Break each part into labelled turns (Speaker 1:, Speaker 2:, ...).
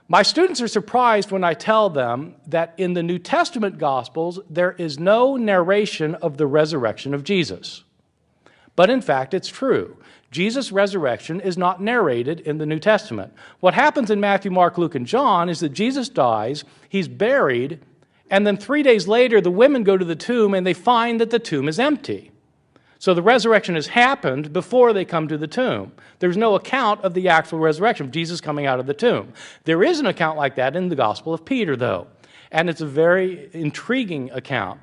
Speaker 1: My students are surprised when I tell them that in the New Testament Gospels, there is no narration of the resurrection of Jesus. But in fact, it's true. Jesus' resurrection is not narrated in the New Testament. What happens in Matthew, Mark, Luke, and John is that Jesus dies, he's buried, and then 3 days later, the women go to the tomb and they find that the tomb is empty. So the resurrection has happened before they come to the tomb. There's no account of the actual resurrection, of Jesus coming out of the tomb. There is an account like that in the Gospel of Peter, though, and it's a very intriguing account.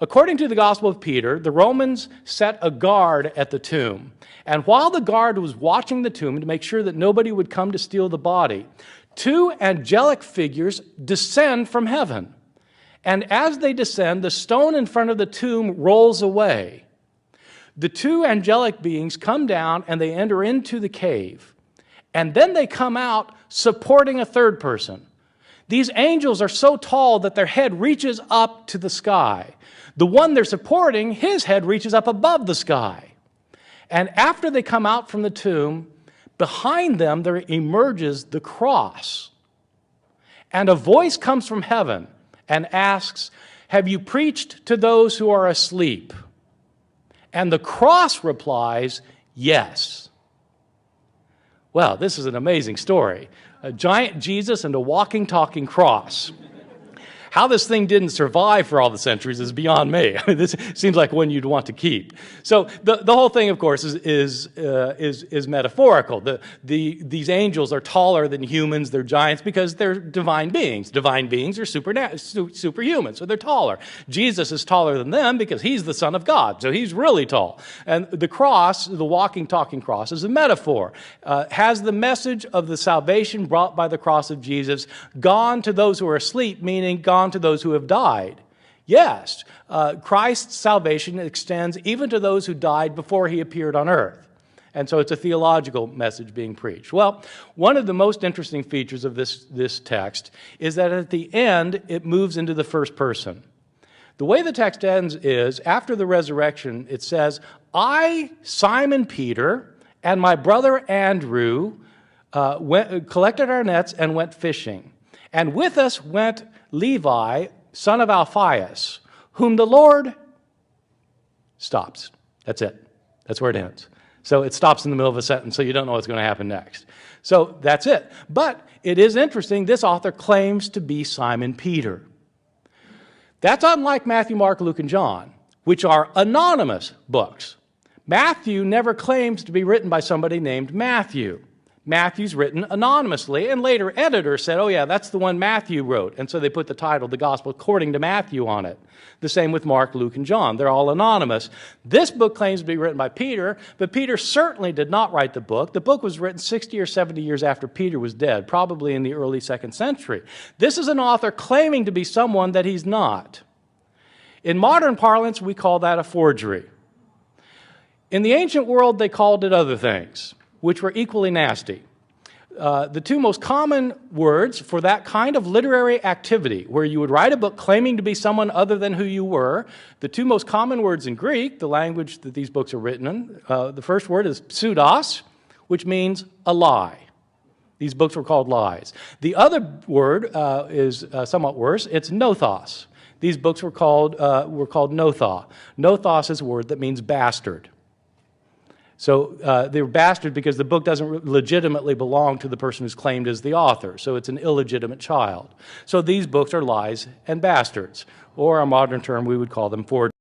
Speaker 1: According to the Gospel of Peter, the Romans set a guard at the tomb. And while the guard was watching the tomb to make sure that nobody would come to steal the body, two angelic figures descend from heaven. And as they descend, the stone in front of the tomb rolls away. The two angelic beings come down and they enter into the cave. And then they come out supporting a third person. These angels are so tall that their head reaches up to the sky. The one they're supporting, his head reaches up above the sky. And after they come out from the tomb, behind them there emerges the cross. And a voice comes from heaven and asks, "Have you preached to those who are asleep?" And the cross replies, "Yes." Well, this is an amazing story. A giant Jesus and a walking, talking cross. How this thing didn't survive for all the centuries is beyond me. I mean, this seems like one you'd want to keep. So the whole thing, of course, is metaphorical. These angels are taller than humans. They're giants because they're divine beings. Divine beings are superhuman, so they're taller. Jesus is taller than them because he's the Son of God, so he's really tall. And the cross, the walking, talking cross, is a metaphor. Has the message of the salvation brought by the cross of Jesus gone to those who are asleep, meaning gone to those who have died? Yes, Christ's salvation extends even to those who died before he appeared on earth. And so it's a theological message being preached. Well, one of the most interesting features of this text is that at the end, it moves into the first person. The way the text ends is, after the resurrection, it says, "I, Simon Peter, and my brother Andrew collected our nets and went fishing. And with us went Levi, son of Alphaeus, whom the Lord..." Stops. That's it. That's where it ends. So it stops in the middle of a sentence, so you don't know what's going to happen next. So that's it. But it is interesting, this author claims to be Simon Peter. That's unlike Matthew, Mark, Luke, and John, which are anonymous books. Matthew never claims to be written by somebody named Matthew. Matthew's written anonymously, and later editors said, "Oh yeah, that's the one Matthew wrote." And so they put the title, The Gospel According to Matthew, on it. The same with Mark, Luke, and John. They're all anonymous. This book claims to be written by Peter, but Peter certainly did not write the book. The book was written 60 or 70 years after Peter was dead, probably in the early 2nd century. This is an author claiming to be someone that he's not. In modern parlance, we call that a forgery. In the ancient world, they called it other things, which were equally nasty. The two most common words for that kind of literary activity, where you would write a book claiming to be someone other than who you were, the two most common words in Greek, the language that these books are written in, the first word is pseudos, which means a lie. These books were called lies. The other word is somewhat worse. It's nothos. These books were called notha. Nothos is a word that means bastard. So they were bastard because the book doesn't legitimately belong to the person who's claimed as the author. So it's an illegitimate child. So these books are lies and bastards, or a modern term we would call them forgeries.